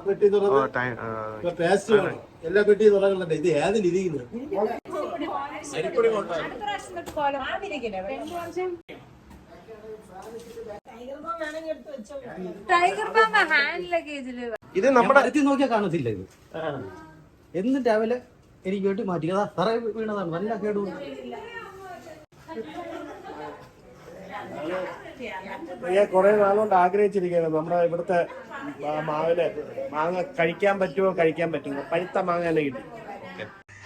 പെട്ടി പേസ്റ്റ് എല്ലാ പെട്ടി തുറകളുണ്ട്. ഇത് ഏതിൽ ഇരിക്കുന്നത്? ഇത് നമ്മുടെ നോക്കിയാൽ കാണത്തില്ല. ഇത് എന്നും രാവിലെ എനിക്ക് വേണ്ടി മാറ്റി അതാ തറ വീണതാണ്. നല്ല കേടും കുറെ നാളുകൊണ്ട് ആഗ്രഹിച്ചിരിക്കുകയാണ് നമ്മുടെ ഇവിടുത്തെ മാവില് മാങ്ങ കഴിക്കാൻ പറ്റുമോ പഴുത്ത മാങ്ങ തന്നെ കിട്ടി.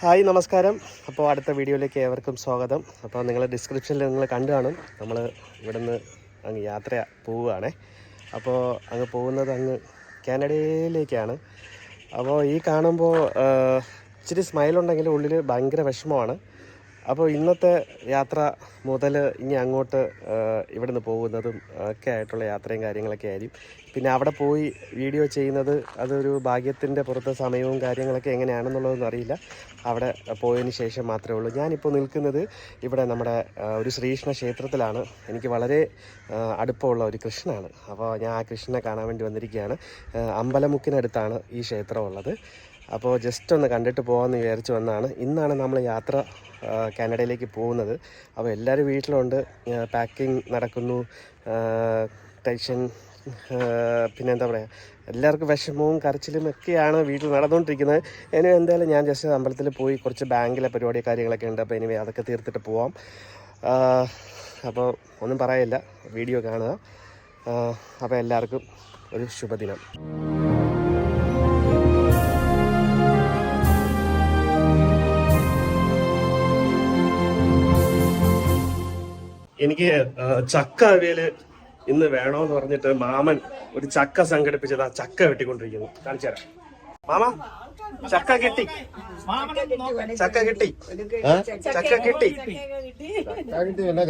ഹായ്, നമസ്കാരം. അപ്പോൾ അടുത്ത വീഡിയോയിലേക്ക് ഏവർക്കും സ്വാഗതം. അപ്പോൾ നിങ്ങൾ ഡിസ്ക്രിപ്ഷനിൽ നിങ്ങൾ കണ്ടു കാണും, നമ്മൾ ഇവിടുന്ന് അങ്ങ് യാത്ര പോവുകയാണേ. അപ്പോൾ അങ്ങ് പോകുന്നത് അങ്ങ് കാനഡയിലേക്കാണ്. അപ്പോൾ ഈ കാണുമ്പോൾ ഇച്ചിരി സ്മൈലുണ്ടെങ്കിലും ഉള്ളിൽ ഭയങ്കര വിഷമമാണ്. അപ്പോൾ ഇന്നത്തെ യാത്ര മുതൽ ഇനി അങ്ങോട്ട് ഇവിടുന്ന് പോകുന്നതും ഒക്കെ ആയിട്ടുള്ള യാത്രയും കാര്യങ്ങളൊക്കെ ആയിരിക്കും. പിന്നെ അവിടെ പോയി വീഡിയോ ചെയ്യുന്നത് അതൊരു ഭാഗ്യത്തിൻ്റെ പുറത്തെ സമയവും കാര്യങ്ങളൊക്കെ എങ്ങനെയാണെന്നുള്ളതൊന്നും അറിയില്ല. അവിടെ പോയതിന് ശേഷം മാത്രമേ ഉള്ളൂ. ഞാനിപ്പോൾ നിൽക്കുന്നത് ഇവിടെ നമ്മുടെ ഒരു ശ്രീകൃഷ്ണ ക്ഷേത്രത്തിലാണ്. എനിക്ക് വളരെ അടുപ്പമുള്ള ഒരു കൃഷ്ണനാണ്. അപ്പോൾ ഞാൻ ആ കൃഷ്ണനെ കാണാൻ വേണ്ടി വന്നിരിക്കുകയാണ്. അമ്പലമുക്കിനടുത്താണ് ഈ ക്ഷേത്രം ഉള്ളത്. അപ്പോൾ ജസ്റ്റ് ഒന്ന് കണ്ടിട്ട് പോകാമെന്ന് വിചാരിച്ച് വന്നതാണ്. ഇന്നാണ് നമ്മൾ യാത്ര കാനഡയിലേക്ക് പോകുന്നത്. അപ്പോൾ എല്ലാവരും വീട്ടിലുണ്ട്, പാക്കിംഗ് നടക്കുന്നു, ടെൻഷൻ, പിന്നെ എന്താ പറയുക, എല്ലാവർക്കും വിഷമവും കരച്ചിലും ഒക്കെയാണ് വീട്ടിൽ നടന്നുകൊണ്ടിരിക്കുന്നത്. ഇനി എന്തായാലും ഞാൻ ജസ്റ്റ് അമ്പലത്തിൽ പോയി കുറച്ച് ബാങ്കിലെ പരിപാടി കാര്യങ്ങളൊക്കെ ഉണ്ട്. അപ്പോൾ ഇനി അതൊക്കെ തീർത്തിട്ട് പോവാം. അപ്പോൾ ഒന്നും പറയില്ല, വീഡിയോ കാണുക. അപ്പോൾ എല്ലാവർക്കും ഒരു ശുഭദിനം. എനിക്ക് ചക്ക അവിയൽ ഇന്ന് വേണോന്ന് പറഞ്ഞിട്ട് മാമൻ ഒരു ചക്ക സംഘടിപ്പിച്ചത് ആ ചക്ക വെട്ടിക്കൊണ്ടിരിക്കുന്നു. കാണിച്ചു തരാം. മാമ, ചക്ക കിട്ടി. ചക്ക കിട്ടി.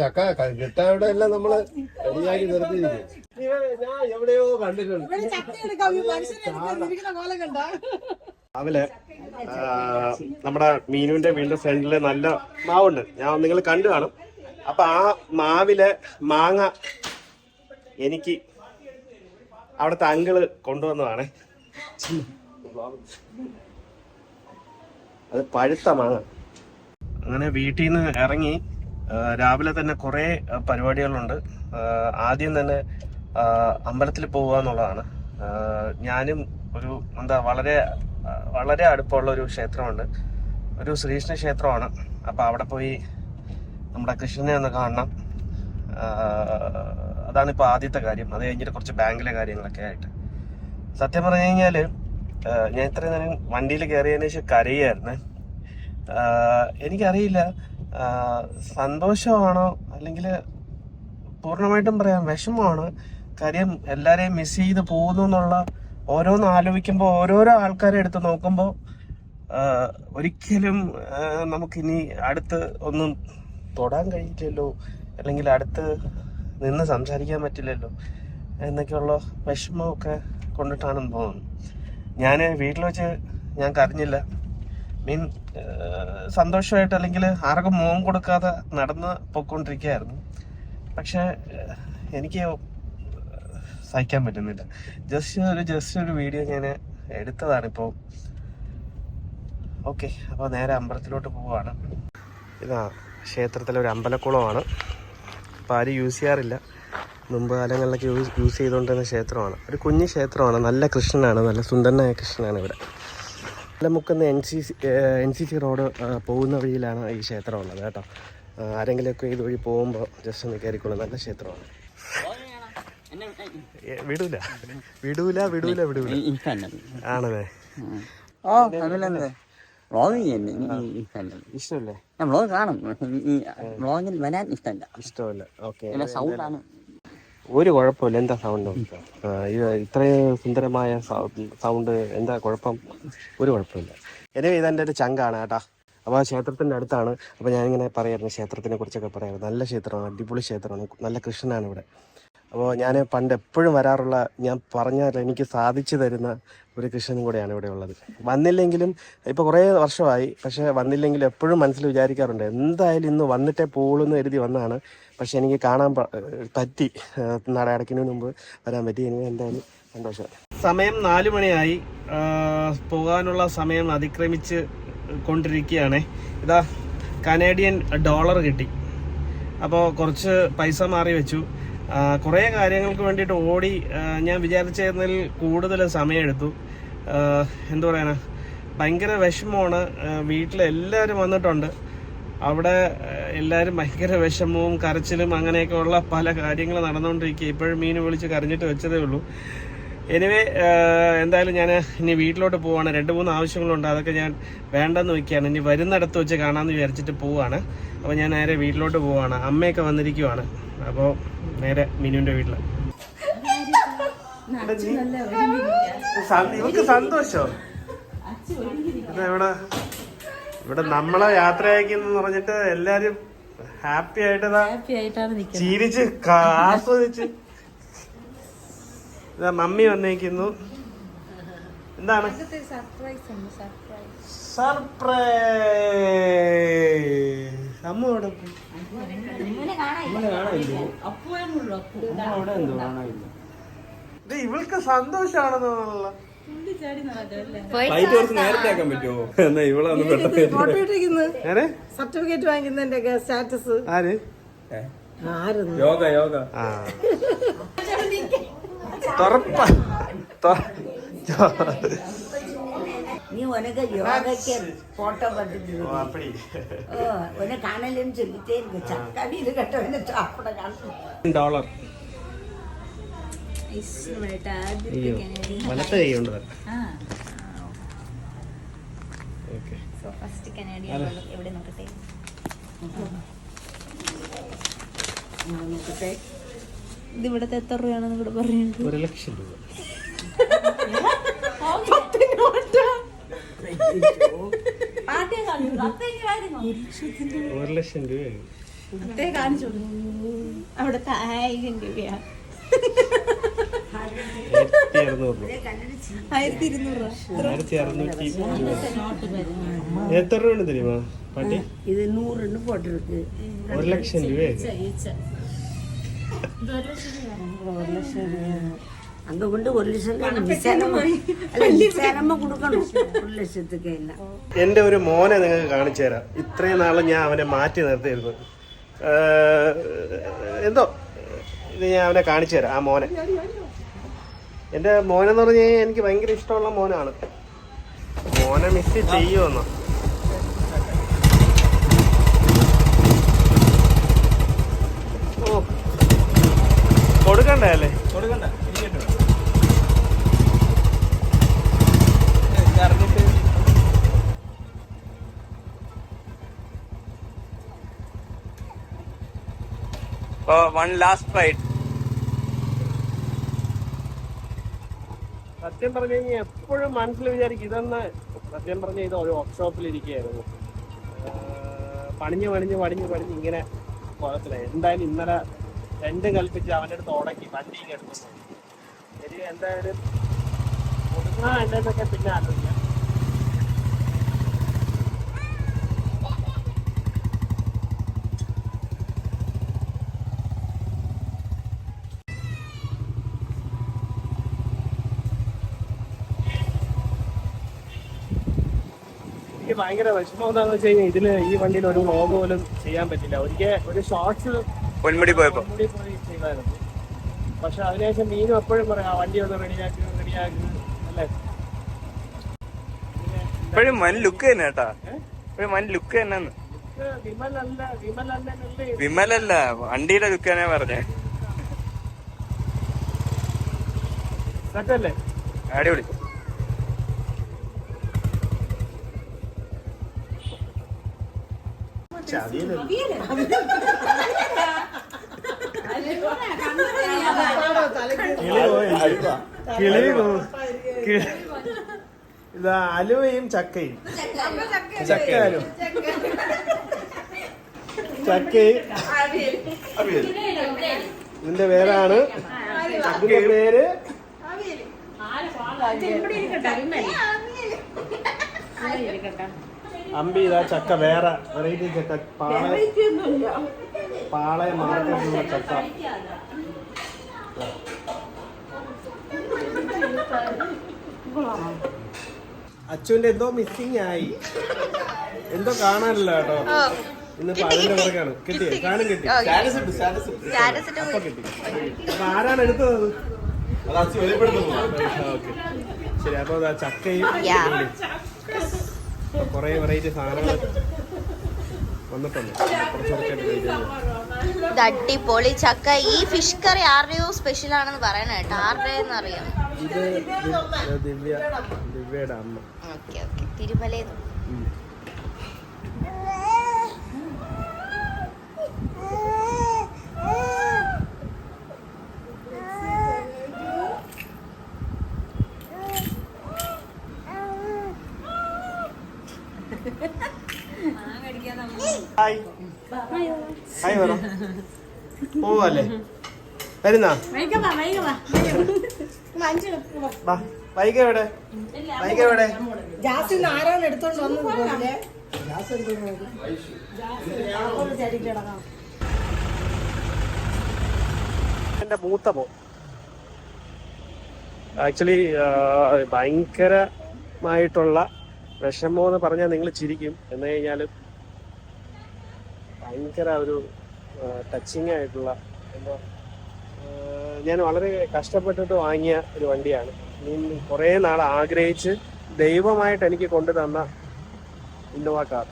ചക്ക കിട്ടാവിടെ എല്ലാം നമ്മള് റെഡിയാക്കി നിർത്തിയിരിക്കും. ഞാൻ എവിടെയോ കണ്ടിട്ടുണ്ട്. രാവിലെ നമ്മുടെ മീനുവിന്റെ വീടിന്റെ ഫ്രണ്ടില് നല്ല മാവുണ്ട്, ഞാൻ നിങ്ങൾ കണ്ടു കാണും. അപ്പൊ ആ മാവിലെ മാങ്ങ എനിക്ക് അവിടുത്തെ അങ്കിള് കൊണ്ടുവന്നതാണ്. അത് പഴുത്ത മാങ്ങ. അങ്ങനെ വീട്ടിൽ നിന്ന് ഇറങ്ങി രാവിലെ തന്നെ കുറേ പരിപാടികളുണ്ട്. ആദ്യം തന്നെ അമ്പലത്തിൽ പോവുക എന്നുള്ളതാണ്. ഞാനും ഒരു വളരെ വളരെ അടുപ്പമുള്ള ഒരു ക്ഷേത്രമുണ്ട്, ഒരു ശ്രീകൃഷ്ണ ക്ഷേത്രമാണ്. അപ്പോൾ അവിടെ പോയി നമ്മുടെ കൃഷ്ണനെ ഒന്ന് കാണണം. അതാണിപ്പോൾ ആദ്യത്തെ കാര്യം. അത് കഴിഞ്ഞിട്ട് കുറച്ച് ബാങ്കിലെ കാര്യങ്ങളൊക്കെ ആയിട്ട്. സത്യം പറഞ്ഞു കഴിഞ്ഞാൽ ഞാൻ ഇത്രയും നേരം വണ്ടിയിൽ കയറിയതിന് ശേഷം കരയായിരുന്നു. എനിക്കറിയില്ല സന്തോഷമാണോ അല്ലെങ്കിൽ പൂർണ്ണമായിട്ടും പറയാം വിഷമമാണ്. കാര്യം എല്ലാവരെയും മിസ് ചെയ്ത് പോകുന്നു എന്നുള്ള ഓരോന്ന് ആലോചിക്കുമ്പോൾ, ഓരോരോ ആൾക്കാരെ എടുത്ത് നോക്കുമ്പോൾ ഒരിക്കലും നമുക്കിനി അടുത്ത് ഒന്നും തൊടാൻ കഴിയില്ലല്ലോ, അല്ലെങ്കിൽ അടുത്ത് നിന്ന് സംസാരിക്കാൻ പറ്റില്ലല്ലോ എന്നൊക്കെയുള്ള വിഷമമൊക്കെ കൊണ്ടിട്ടാണെന്ന് തോന്നുന്നു. ഞാൻ വീട്ടിൽ വെച്ച് ഞാൻ കരഞ്ഞില്ല. സന്തോഷമായിട്ട് അല്ലെങ്കിൽ ആർക്കും മുഖം കൊടുക്കാതെ നടന്ന് പൊയ്ക്കൊണ്ടിരിക്കുകയായിരുന്നു. പക്ഷെ എനിക്ക് സഹിക്കാൻ പറ്റുന്നില്ല. ജസ്റ്റ് ഒരു വീഡിയോ ഞാൻ എടുത്തതാണിപ്പോൾ. ഓക്കെ, അപ്പോൾ നേരെ അമ്പലത്തിലോട്ട് പോവുകയാണ്. ഇതാ ക്ഷേത്രത്തിലെ ഒരു അമ്പലക്കുളമാണ്. അപ്പോൾ ആരും യൂസ് ചെയ്യാറില്ല. മുമ്പ് കാലങ്ങളിലൊക്കെ യൂസ് ചെയ്തുകൊണ്ടിരുന്ന ക്ഷേത്രമാണ്. ഒരു കുഞ്ഞു ക്ഷേത്രമാണ്. നല്ല കൃഷ്ണനാണ്, നല്ല സുന്ദരനായ കൃഷ്ണനാണ് ഇവിടെ. അമ്പലമുക്കുന്ന NCC റോഡ് പോകുന്ന വഴിയിലാണ് ഈ ക്ഷേത്രം ഉള്ളത് കേട്ടോ. ആരെങ്കിലുമൊക്കെ ഇതുവഴി പോകുമ്പോൾ ജസ്റ്റ് ഒന്ന് കയറിക്കൊള്ളു. നല്ല ക്ഷേത്രമാണ്. വിടൂല ആണല്ലേ? ഇഷ്ടമല്ലേ? കാണും, വരാൻ ഇഷ്ടമല്ല. ഓക്കെ, ഒരു കുഴപ്പമില്ല. എന്താ സൗണ്ട്? ഇത്രയും സുന്ദരമായ സൗണ്ട്, എന്താ കുഴപ്പം? ഒരു കുഴപ്പമില്ല. எனவே ഇതെൻ്റെ ഒരു ചങ്കാണ് കേട്ടാ. അപ്പോൾ ക്ഷേത്രത്തിൻ്റെ അടുത്താണ്. അപ്പോൾ ഞാനിങ്ങനെ പറയായിരുന്നു, ക്ഷേത്രത്തിനെ കുറിച്ചൊക്കെ പറയായിരുന്നു. നല്ല ക്ഷേത്രമാണ്, അടിപൊളി ക്ഷേത്രമാണ്, നല്ല കൃഷ്ണനാണ് ഇവിടെ. അപ്പോൾ ഞാൻ പണ്ട് എപ്പോഴും വരാറുള്ള, ഞാൻ പറഞ്ഞാൽ എനിക്ക് സാധിച്ചു തരുന്ന ഒരു കൃഷ്ണനും കൂടെയാണ് ഇവിടെ ഉള്ളത്. വന്നില്ലെങ്കിലും ഇപ്പോൾ കുറേ വർഷമായി, പക്ഷേ വന്നില്ലെങ്കിലും എപ്പോഴും മനസ്സിൽ വിചാരിക്കാറുണ്ട് എന്തായാലും ഇന്ന് വന്നിട്ടേ പോകുള്ളൂ എന്ന് കരുതി വന്നതാണ്. പക്ഷെ എനിക്ക് കാണാൻ പറ്റി, നട അടയ്ക്കുന്നതിന് മുമ്പ് വരാൻ പറ്റി. എനിക്ക് എന്തായാലും സന്തോഷം. സമയം 4 മണിയായി. പോകാനുള്ള സമയം അതിക്രമിച്ച് കൊണ്ടിരിക്കുകയാണ്. ഇതാ കനേഡിയൻ ഡോളർ കിട്ടി. അപ്പോൾ കുറച്ച് പൈസ മാറി വെച്ചു. കുറേ കാര്യങ്ങൾക്ക് വേണ്ടിയിട്ട് ഓടി. ഞാൻ വിചാരിച്ചതിൽ കൂടുതൽ സമയമെടുത്തു. എന്താ പറയാനാ, ഭയങ്കര വിഷമമാണ്. വീട്ടിലെല്ലാവരും വന്നിട്ടുണ്ട്. അവിടെ എല്ലാവരും ഭയങ്കര വിഷമവും കരച്ചിലും അങ്ങനെയൊക്കെ ഉള്ള പല കാര്യങ്ങൾ നടന്നുകൊണ്ടിരിക്കുക. ഇപ്പോഴും മീൻ വിളിച്ച് കരഞ്ഞിട്ട് വെച്ചതേ ഉള്ളൂ. എനിവേ എന്തായാലും ഞാൻ ഇനി വീട്ടിലോട്ട് പോവാണ്. 2-3 ആവശ്യങ്ങളുണ്ട്. അതൊക്കെ ഞാൻ വേണ്ടെന്ന് വെക്കുകയാണ്. ഇനി വരുന്നിടത്ത് വെച്ച് കാണാമെന്ന് വിചാരിച്ചിട്ട് പോവാണ്. അപ്പോൾ ഞാൻ നേരെ വീട്ടിലോട്ട് പോവാണ്. അമ്മയൊക്കെ വന്നിരിക്കുവാണ്. അപ്പോൾ നേരെ മിനുവിൻ്റെ വീട്ടിൽ. ഇവർക്ക് സന്തോഷോ? ഇവിടെ നമ്മളെ യാത്ര അയക്കുന്നെന്ന് പറഞ്ഞിട്ട് എല്ലാരും ഹാപ്പി ആയിട്ടാണ് ചിരിച്ച് ആസ്വദിച്ച്. ഇതാ മമ്മി വന്നേക്കുന്നു. എന്താണ് സർപ്രൈസ്? അമ്മ ഇവിടെ ഇവൾക്ക് സന്തോഷാണെന്നുള്ള സർട്ടിഫിക്കറ്റ് വാങ്ങിക്കുന്നതിന്റെ സ്റ്റാറ്റസ് ആര്? நீ உனக்கு யோகாக்கு போட்டோ பார்த்துட்டு உன்னை காணலன்னு சொல்லிட்டே இருக்கு. சக்காடி இது கட்ட சாப்பிட காணும் ഡോളർ. വലത്തെ കൈ കൊണ്ട് നോക്കട്ടെ. ഇത് ഇവിടത്തെ എത്ര രൂപയാണെന്ന് ഇവിടെ പറയുന്നത്? 1 ലക്ഷം രൂപ. 1 ലക്ഷം രൂപയായി. അവിടുത്തെ 1000 രൂപയാ. 1200 രൂപ. എത്ര രൂപ தெரியுமா பாட்டி? இது 100ன்னு போட்டிருக்கு. 1 ലക്ഷം രൂപയായി. அங்க கொண்டு 1 லட்சம் நிசாரமா கொடுக்கணும். 1 ലക്ഷத்துக்கு എല്ലാം. എൻ്റെ ഒരു മോനെ നിങ്ങൾക്ക് കാണിച്ചു തരാം. ഇത്രയും നാളെ ഞാൻ അവനെ മാറ്റി നിർത്തിയിരുന്നു. എന്തോ ഇത് ഞാൻ അവനെ കാണിച്ചു തരാം. ആ മോനെ, എൻ്റെ മോനെന്ന് പറഞ്ഞു കഴിഞ്ഞാൽ എനിക്ക് ഭയങ്കര ഇഷ്ടമുള്ള മോനാണ്. മോനെ മിസ് ചെയ്യുമെന്നോ? ഓ കൊടുക്കണ്ടേ അല്ലേ? കൊടുക്കണ്ട. one last fight. സത്യം പറഞ്ഞു കഴിഞ്ഞാൽ എപ്പോഴും മനസ്സിൽ വിചാരിക്കും ഇതെന്ന്. സത്യം പറഞ്ഞാൽ ഇത് ഒരു വർക്ക്ഷോപ്പിൽ ഇരിക്കുകയായിരുന്നു. പണിഞ്ഞ് ഇങ്ങനെ കുഴപ്പമില്ല. എന്തായാലും ഇന്നലെ രണ്ടും കൽപ്പിച്ച് അവൻ്റെ അടുത്ത് ഉടക്കി വണ്ടി എടുത്തു. ശരി, എന്തായാലും ഒടുങ്ങാ എന്നൊക്കെ പിന്നെ ആലോചിക്കാം. എനിക്ക് ഭയങ്കര വിഷമം എന്താണെന്ന് വെച്ച് കഴിഞ്ഞാൽ ഇതില് ഈ വണ്ടിയിൽ ഒരു വ്ളോഗ് പോലും ചെയ്യാൻ പറ്റില്ല. ഒരു ഷോർട്സ് പൊന്മുടി പോയി ചെയ്തായിരുന്നു. പക്ഷെ അതിനുശേഷം മീനും എപ്പോഴും പറയാം വണ്ടി ഒന്ന് റെഡിയാക്കി അല്ലേ. ഇപ്പോഴും വൻ ലുക്ക് തന്നെ കേട്ടാ. ഇപ്പോഴും വൻ ലുക്ക് തന്നെ. വിമലല്ല, വണ്ടിയുടെ ലുക്ക് തന്നെ പറഞ്ഞേ. സെറ്റല്ലേ? അടിപൊളി. ഇതാ അലുവയും ചക്കയും. ചക്കയും ഇതിന്റെ പേരാണ്. ഇതിന്റെ പേര് അമ്പി. ഇതാ ചക്ക വേറെ വെറൈറ്റി ചക്ക. പാളയ മാർക്കറ്റിലുള്ള ചക്ക. അച്ചുവിന്റെ എന്തോ മിസ്സിങ് ആയി, എന്തോ കാണാനില്ല കേട്ടോ. ഇന്നിപ്പോ അതിന്റെ പുറകാണ്. കിട്ടിയോ? സാധനം കിട്ടി. അപ്പൊ കിട്ടി. അപ്പൊ ആരാണ് എടുത്തത്? ഓക്കെ ശരി. അപ്പൊ ചക്കയും കൊറേ വെറൈറ്റി സാധനങ്ങൾ വന്നിട്ടുണ്ട്. അടിപൊളി ചക്ക. ഈ ഫിഷ് കറി ആരുടെയോ സ്പെഷ്യൽ ആണെന്ന് പറയണ കേട്ടോ. ആരുടെയെന്ന് അറിയാം. ഇത് ദിവ്യയുടെ അമ്മ. Okay okay. തിരുമലയിൽ ഹായ് പറ. പോവല്ലേ? വരുന്നാ? വൈക എവിടെ? വൈക എവിടെ? ആരാണ് എടുത്തോണ്ട് വന്നത്? എന്റെ മൂത്ത പോ. ആക്ച്വലി ഭയങ്കരമായിട്ടുള്ള വിഷമം എന്ന് പറഞ്ഞാൽ നിങ്ങൾ ചിരിക്കും. എന്ന് കഴിഞ്ഞാലും ഭയങ്കര ഒരു ടച്ചിങ് ആയിട്ടുള്ള എന്തോ, ഞാൻ വളരെ കഷ്ടപ്പെട്ടിട്ട് വാങ്ങിയ ഒരു വണ്ടിയാണ്. കുറേ നാൾ ആഗ്രഹിച്ച് ദൈവമായിട്ട് എനിക്ക് കൊണ്ടു തന്ന ഇന്നോവ കാർ.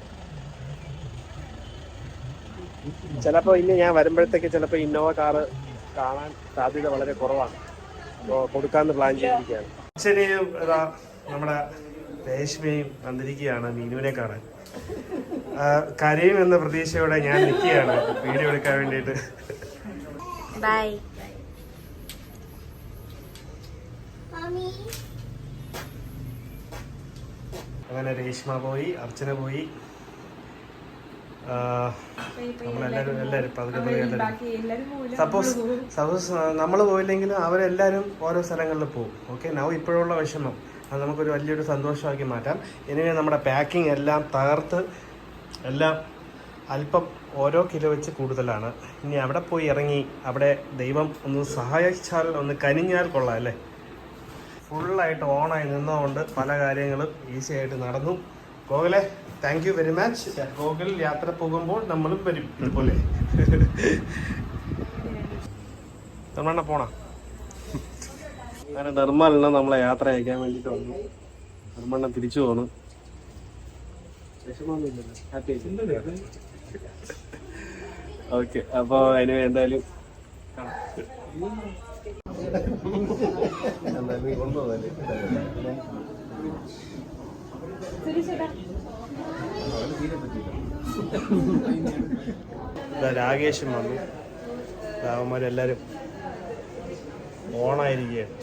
ചിലപ്പോൾ ഇനി ഞാൻ വരുമ്പോഴത്തേക്ക് ചിലപ്പോൾ ഇന്നോവ കാറ് കാണാൻ സാധ്യത വളരെ കുറവാണ്. അപ്പോൾ കൊടുക്കാമെന്ന് പ്ലാൻ ചെയ്തിരിക്കുകയാണ്. അച്ഛനെയും നമ്മുടെ രേഷ്മയും വന്നിരിക്കുകയാണ് മീനുവിനെ കാണാൻ. കരയും എന്ന പ്രതീക്ഷയോടെ ഞാൻ നിൽക്കുകയാണ് വീഡിയോ എടുക്കാൻ വേണ്ടിയിട്ട്. ബൈ. അങ്ങനെ രേഷ്മ പോയി, അർച്ചന പോയി, നമ്മളെല്ലാരും സപ്പോസ് നമ്മൾ പോയില്ലെങ്കിലും അവരെല്ലാരും ഓരോ സ്ഥലങ്ങളിൽ പോകും. ഓക്കെ, നൗ ഇപ്പോഴുള്ള വിഷമം അത് നമുക്കൊരു വലിയൊരു സന്തോഷമാക്കി മാറ്റാം. ഇനി നമ്മുടെ പാക്കിംഗ് എല്ലാം തകർത്ത് എല്ലാം അല്പം ഓരോ കിലോ വെച്ച് കൂടുതലാണ്. ഇനി അവിടെ പോയി ഇറങ്ങി അവിടെ ദൈവം ഒന്ന് സഹായിച്ചാൽ, ഒന്ന് കനിഞ്ഞാൽ കൊള്ളാം അല്ലേ. ഫുള്ളായിട്ട് ഓണായി നിന്നതുകൊണ്ട് പല കാര്യങ്ങളും ഈസി ആയിട്ട് നടന്നു. ഗോകുലെ, thank you very much. Gokul യാത്ര പോകുമ്പോൾ നമ്മളും വരും ഇതുപോലെ. നിർമ്മണ്ണ പോണ. അങ്ങനെ നിർമ്മലിനെ നമ്മളെ യാത്ര അയക്കാൻ വേണ്ടിയിട്ട് വന്നു. നിർമ്മണ്ണ തിരിച്ചു പോന്നു. ഓക്കെ, അപ്പൊ അതിന് എന്തായാലും കൊണ്ടുപോകല്ലേ. രാകേഷും വന്നു. രാവന്മാരെല്ലാരും ഓണായിരിക്കുകയാണ്.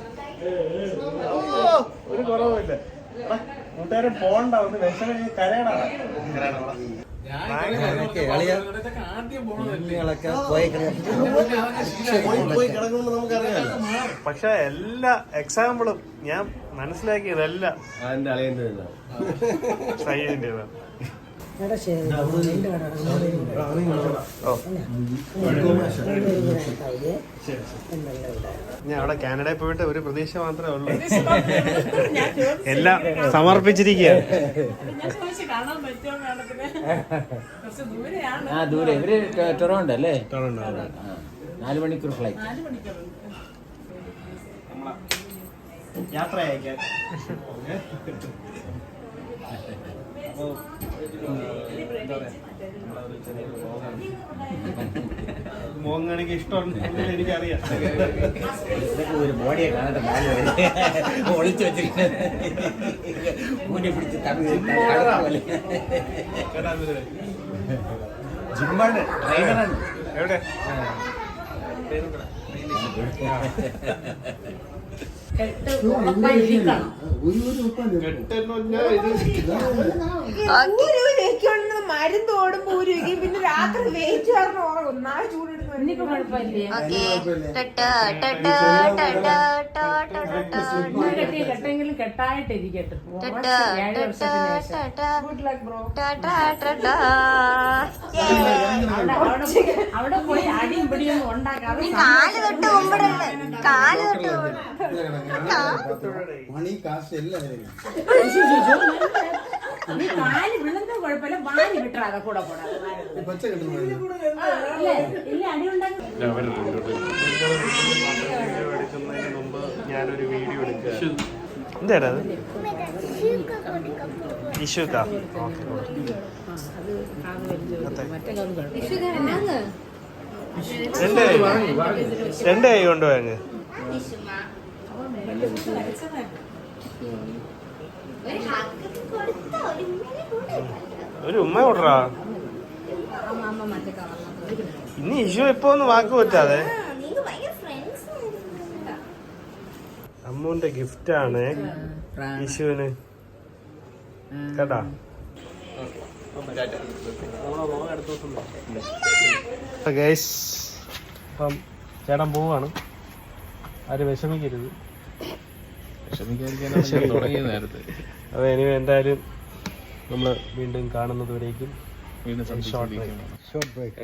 ഒരു കുറവില്ല. കൂട്ടുകാരൻ പോണ്ട, ഒന്ന് വിഷമം കരയണ. പക്ഷെ എല്ലാ എക്സാമ്പിളും ഞാൻ മനസ്സിലാക്കിയതെല്ലാം സൈഡിൻ്റെതാണ്. ഞാൻ അവിടെ കാനഡയിൽ പോയിട്ട് ഒരു പ്രതീക്ഷ മാത്രമേ ഉള്ളൂ. എല്ലാം സമർപ്പിച്ചിരിക്കുകയാണ്. ദൂരെ ഇവര് ടൊറോണ്ടോ അല്ലേ? 4 മണിക്കൂർ ഫ്ലൈറ്റ്. യാത്ര അയക്കാൻ മോങ്ങാണെങ്കിൽ ഇഷ്ടമുണ്ടെങ്കിൽ എനിക്കറിയാം. ഒരു ബോഡിയെ കാണട്ടെ, ഒളിച്ചു വെച്ചിരിക്കുന്നത് പിടിച്ച് ജിമ്മാണ്, ട്രെയിനറാണ്. എവിടെ? എനിക്കുള്ളത് മരുന്ന് ഓടുമ്പോ ഊരിക്കും പിന്നെ രാത്രി വെയിറ്റ് കാരണം ഉറങ്ങും നാളെ ചൂടെടുക്കും ഇനിയിപ്പോ കുഴപ്പമില്ലേ കെട്ടെങ്കിലും കെട്ടായിട്ടിരിക്കട്ടെ അവിടെ പോയി അടിയും പിടിയൊന്നും ഉണ്ടാക്കാതെ കാല് തൊട്ട് മുമ്പിടല്ലേ കാല് തൊട്ട് മണി കാശ് എല്ലാം നീ കാല് വിളുന്ന കുഴപ്പമില്ല വാരി വിട്ടാതെ കൂടെ പച്ച കിട്ടുന്നു ഇല്ല അടി ഉണ്ടാക്കി എടുക്കുന്നതിന് മുമ്പ് ഞാനൊരു വീഡിയോ എടുക്കുക. എന്താടാ അത്? ഇഷുക്കാ രണ്ട് കൈ കൊണ്ടുപോയങ്ങ് ഒരു ഉമ്മ കൊടുറാ. ഇനി ഇഷു ഇപ്പൊ ഒന്ന് വാക്ക് പറ്റാതെ. അമ്മുവിന്റെ ഗിഫ്റ്റാണ് ഇഷുവിന് കേട്ടാ. ഗൈസ് അപ്പം ചേട്ടൻ പോവാണ്. ആരും വിഷമിക്കരുത്. അതെ ഇനി എന്തായാലും നമ്മൾ വീണ്ടും കാണുന്നത് വരേക്കും ഷോർട്ട് ബ്രേക്ക്.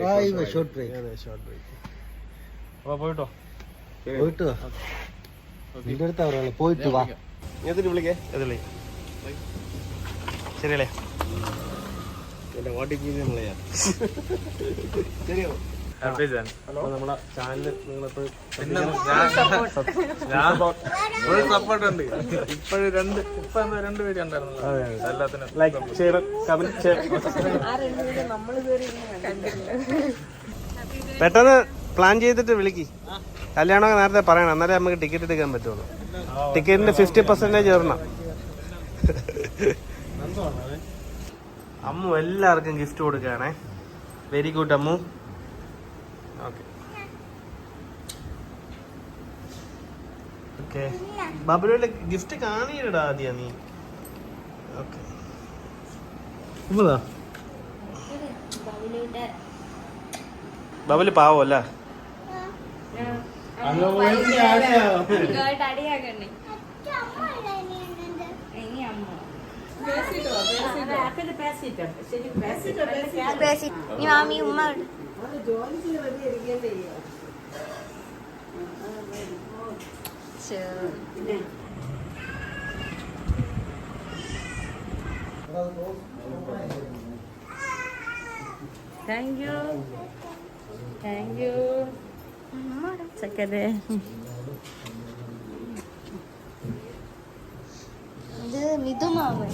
അപ്പൊ പോയിട്ടോ നിന്റെ അടുത്താ പറയാ പോയിട്ട് വാ. ഏതിന് വിളിക്കേ ഏതില്ലേ ശരിയല്ലേ എന്റെ വാട്ടിക്ക് ശരിയോ. നമ്മളെ ചാനല് നിങ്ങളിപ്പോഴും സപ്പോർട്ട് ഉണ്ട്. ഇപ്പോഴും രണ്ട് പേര് ഉണ്ടായിരുന്നു. ലൈക്ക് ചെയ്യണം, കമന്റ് ചെയ്യണം. പെട്ടെന്ന് പ്ലാൻ ചെയ്തിട്ട് വിളിക്ക്. കല്യാണമൊക്കെ നേരത്തെ പറയണം, എന്നാലേ നമുക്ക് ടിക്കറ്റ് എടുക്കാൻ പറ്റുള്ളൂ. ടിക്കറ്റിന്റെ 50% ചേർണം. അമ്മു എല്ലാവർക്കും ഗിഫ്റ്റ് കൊടുക്കുകയാണേ. Very good Ammu. Okay okay ബബുലുവിന്റെ ഗിഫ്റ്റ് കാണിയിടാ ആദ്യം നീ. ഓക്കെ ബബുല് പാവോ അല്ല. മാമി ഉമ്മ താങ്ക് യു ചക്കരെ. ഇത് മിതുമാവൻ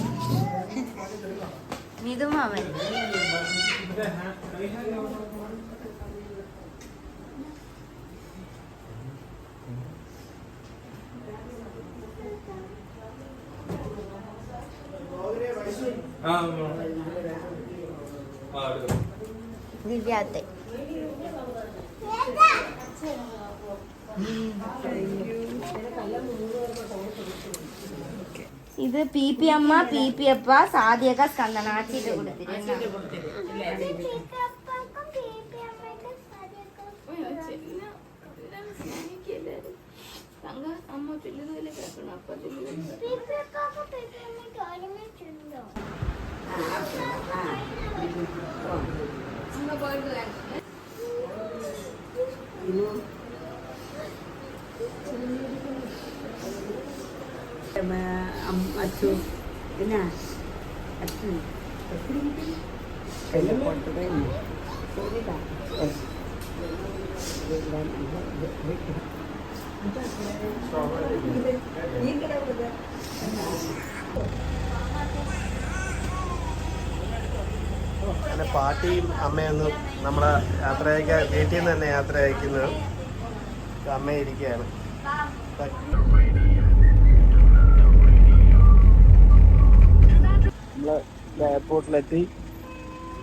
ദിവ്യാത്തെ ഇത് പി പി അമ്മ പി പി അപ്പ സാധ്യക സ്കന്ദന ആച്ചിട്ട് കൊടുത്തിരുന്നു. അച്ചു പിന്നെ അച്ചു അങ്ങനെ പാട്ടിയും അമ്മയൊന്നും നമ്മളെ യാത്ര അയക്കാൻ വീട്ടിൽ നിന്ന് തന്നെ യാത്ര അയക്കുന്നത്. അമ്മ ഇരിക്കുകയാണ്. നമ്മൾ എയർപോർട്ടിലെത്തി.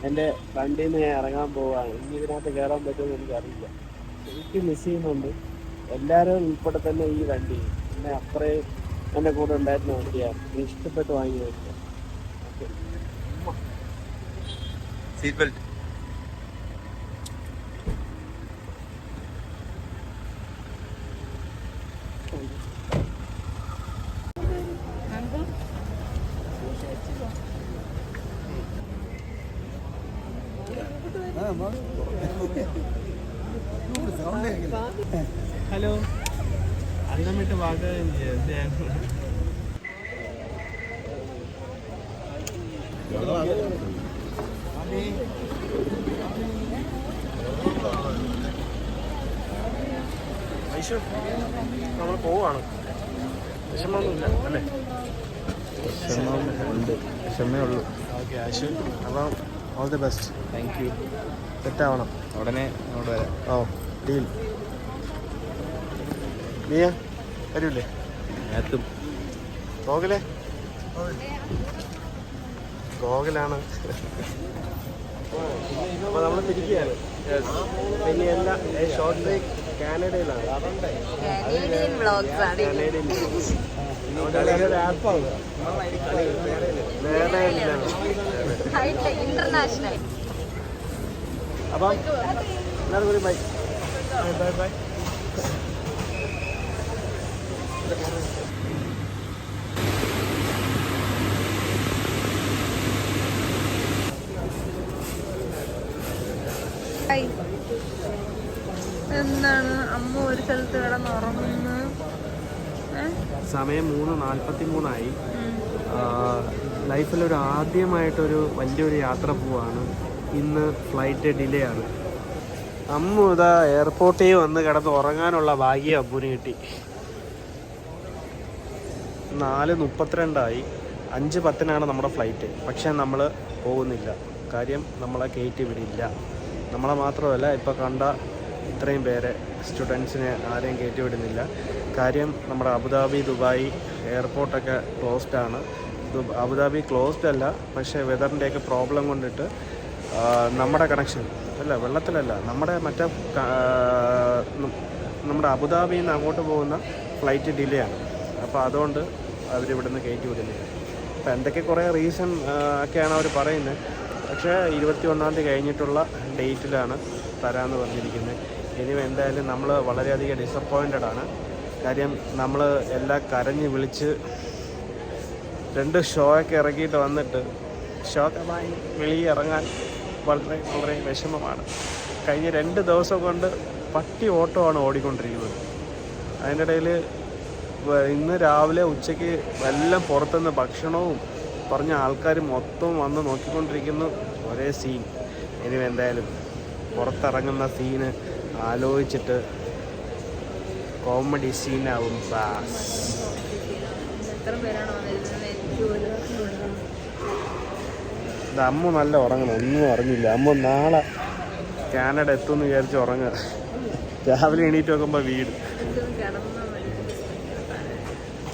എൻ്റെ വണ്ടിയിൽ നിന്ന് ഞാൻ ഇറങ്ങാൻ പോവുകയാണ്. ഇനി ഇതിനകത്ത് കയറാൻ പറ്റുമെന്ന് എനിക്കറിയില്ല. എനിക്ക് മിസ് ചെയ്യുന്നുണ്ട്. എല്ലാവരും ഉൾപ്പെടെ തന്നെ ഈ വണ്ടി എന്നെ അത്രയും എൻ്റെ കൂടെ ഉണ്ടായിരുന്ന വണ്ടിയാണ്. ഇഷ്ടപ്പെട്ട് വാങ്ങി വെക്കുക. Seat belt. ഹലോ അന്നമിട്ട് വാങ്ങുകയും ചെയ്യാം. ഐശു നമ്മൾ പോവാണ്. വിഷമമൊന്നുമില്ല അല്ലേ? ക്ഷമേ ഉള്ളൂ. ഓക്കെ ഐശു, അപ്പം all the best. Thank you. സെറ്റാവണം. ഉടനെ അങ്ങോട്ട് വരാം. Oh deal. നീയാ വരൂല്ലേ? എത്തും. ഗോകുലേ? ഗോകുലാണ്. അപ്പോൾ നമ്മൾ തിരിക്കുകയാണ്. ഇനി എല്ലാ ഷോർട്ട് ബ്രേക്ക് കാനഡയിലാണ്. കാനേഡിയൻ വ്ളോഗ്സ് ആണ്. കാനഡയിൽ ഒരു ആപ്പാണ്. വേറെ ഇന്റർനാഷണൽ. അപ്പം എല്ലാവരും കൂടി ബൈ ബൈ ബൈ. എന്താണ് അമ്മ ഒരു സ്ഥലത്ത് കിടന്നുറങ്ങുന്നു? സമയം 3:43 ലൈഫിലൊരു ആദ്യമായിട്ടൊരു വലിയൊരു യാത്ര പോവാണ്. ഇന്ന് ഫ്ലൈറ്റ് ഡിലേ ആണ്. അമ്മു ഇതാ എയർപോർട്ടിൽ വന്ന് കിടന്ന് ഉറങ്ങാനുള്ള ഭാഗ്യം അമ്മുവിന് കിട്ടി. 4:32 5:10 നമ്മുടെ ഫ്ലൈറ്റ്. പക്ഷേ നമ്മൾ പോകുന്നില്ല. കാര്യം നമ്മളെ കയറ്റി വിടില്ല. നമ്മളെ മാത്രമല്ല, ഇപ്പോൾ കണ്ട ഇത്രയും പേരെ സ്റ്റുഡൻസിനെ ആരെയും കയറ്റി വിടുന്നില്ല. കാര്യം നമ്മുടെ അബുദാബി ദുബായ് എയർപോർട്ടൊക്കെ ക്ലോസ്ഡ് ആണ്. അബുദാബി ക്ലോസ്ഡ് അല്ല, പക്ഷേ വെതറിൻ്റെയൊക്കെ പ്രോബ്ലം കൊണ്ടിട്ട് നമ്മുടെ കണക്ഷൻ അല്ല, വെള്ളത്തിലല്ല, നമ്മുടെ മറ്റേ നമ്മുടെ അബുദാബിയിൽ നിന്ന് അങ്ങോട്ട് പോകുന്ന ഫ്ലൈറ്റ് ഡിലേ ആണ്. അപ്പോൾ അതുകൊണ്ട് അവരിവിടുന്ന് കയറ്റി വിടുന്നില്ല. അപ്പോൾ എന്തൊക്കെ കുറേ റീസൺ ഒക്കെയാണ് അവർ പറയുന്നത്. പക്ഷേ 21 കഴിഞ്ഞിട്ടുള്ള ഡേറ്റിലാണ് തരാമെന്ന് പറഞ്ഞിരിക്കുന്നത്. ഇനി എന്തായാലും നമ്മൾ വളരെയധികം ഡിസപ്പോയിൻറ്റഡ് ആണ്. കാര്യം നമ്മൾ എല്ലാം കരഞ്ഞ് വിളിച്ച് 2 ഷോ ഒക്കെ ഇറക്കിയിട്ട് വന്നിട്ട് ഷോക്കമായി വെളിയിൽ ഇറങ്ങാൻ വളരെ വളരെ വിഷമമാണ്. കഴിഞ്ഞ 2 ദിവസം കൊണ്ട് പട്ടി ഓട്ടമാണ് ഓടിക്കൊണ്ടിരിക്കുന്നത്. അതിൻ്റെ ഇടയിൽ ഇന്ന് രാവിലെ ഉച്ചയ്ക്ക് എല്ലാം പുറത്തുനിന്ന് ഭക്ഷണവും പറഞ്ഞ ആൾക്കാർ മൊത്തം വന്ന് നോക്കിക്കൊണ്ടിരിക്കുന്നു. ഒരേ സീൻ. ഇനി എന്തായാലും പുറത്തിറങ്ങുന്ന സീന് ആലോചിച്ചിട്ട് കോമഡി സീനാവും. ഇത് അമ്മ നല്ല ഉറങ്ങണം. ഒന്നും അറിഞ്ഞില്ല. അമ്മ നാളെ കാനഡ എത്തുമെന്ന് വിചാരിച്ച് ഉറങ്ങുക. രാവിലെ എണീറ്റ് നോക്കുമ്പോൾ വീട്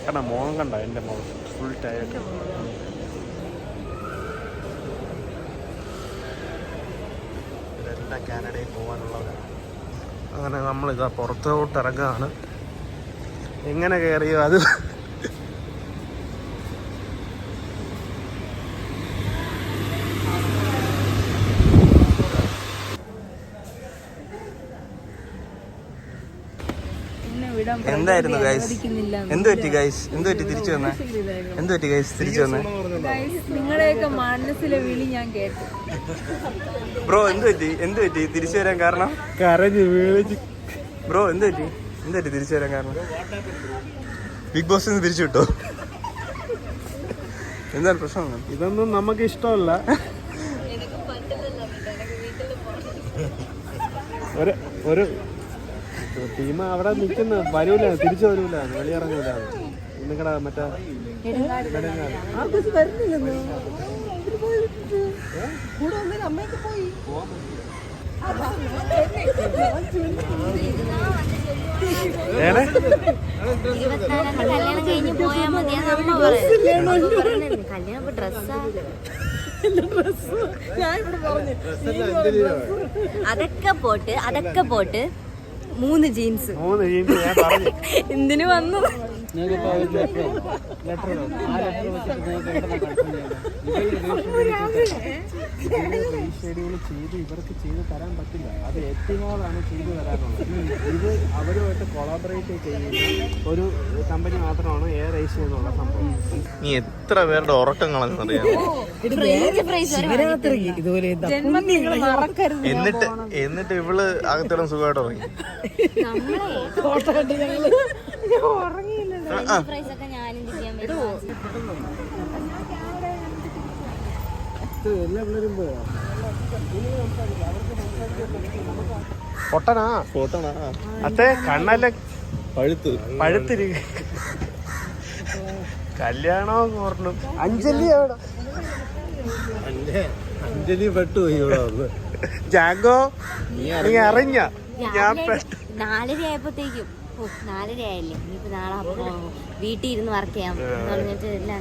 കാരണം മോഹം കണ്ട എൻ്റെ മോഹം ഫുൾ ടയർഡ്. ഇതെല്ലാം കാനഡയിൽ പോകാനുള്ളത്. അങ്ങനെ നമ്മളിതാ പുറത്തോട്ട് ഇറങ്ങുകയാണ്. എങ്ങനെ കയറിയോ അത് എന്തായിരുന്നു ഗൈസ്? എന്ത് പറ്റി ഗൈസ്? എന്ത് പറ്റി തിരിച്ചു വന്നേ? എന്ത് പറ്റി ഗൈസ് തിരിച്ചു വന്നേ? നിങ്ങളുടെയൊക്കെ മനസ്സിലെ വിളി ഞാൻ കേട്ടു. ബ്രോ എന്ത് പറ്റി? എന്ത് പറ്റി തിരിച്ചു വരാൻ കാരണം? കരഞ്ഞ് വീഴിച്ച്. ബ്രോ എന്ത് പറ്റി? എന്ത് പറ്റി തിരിച്ചു വരാൻ കാരണം? ബിഗ് ബോസ് നിന്ന് തിരിച്ചു വിട്ടോ? എന്താണ് പ്രശ്നം? ഇതൊന്നും നമുക്ക് ഇഷ്ടമല്ല. ഒരു ടീം അവിടെ നിൽക്കുന്ന വരൂല, തിരിച്ചു വരൂല, വെളിയിറങ്ങൂല. നിങ്ങളുടെ മറ്റേ കല്യാണം കഴിഞ്ഞ് പോയാൽ മതിയാന്ന് അമ്മ പറയുന്നത്. കല്യാണം ഡ്രസ്സാ അതൊക്കെ പോട്ട് 3 ജീൻസ് ഞാൻ പറഞ്ഞു എന്തിനു വന്നു? റീഷെഡ്യൂൾ ചെയ്ത് ഇവർക്ക് ചെയ്ത് തരാൻ പറ്റില്ല. അത് എത്തിമോളാണ് ചെയ്തു തരാനുള്ളത്. ഇത് അവരുമായിട്ട് കൊളാബറേറ്റ് ചെയ്യുന്ന ഒരു കമ്പനി മാത്രമാണ് എയർ ഏഷ്യ എന്നുള്ള സംഭവം. നീ എത്ര പേരുടെ ഉറക്കം കളഞ്ഞറിയാമോ? എന്നിട്ട് ഇവള് അകത്തോളം സുഖമായിട്ട് ഉറങ്ങി. എല്ലാ പിള്ളേരും പോയോ? പൊട്ടനാ അത്തെ കണ്ണല്ല പഴുത്തിരി കല്യാണോ പറഞ്ഞു. അഞ്ജലി എവിടെ? അഞ്ജലി പെട്ടുപോയി ഇവിടെ വന്ന്. ജാഗോ നീ അറിഞ്ഞ? ഞാൻ 4:30 ആയപ്പോഴത്തേക്കും 4:30 ആയില്ലേ, ഇനിയിപ്പോ നാളെ വീട്ടിൽ ഇരുന്ന് വർക്ക് ചെയ്യാം എന്ന് പറഞ്ഞിട്ട് എല്ലാം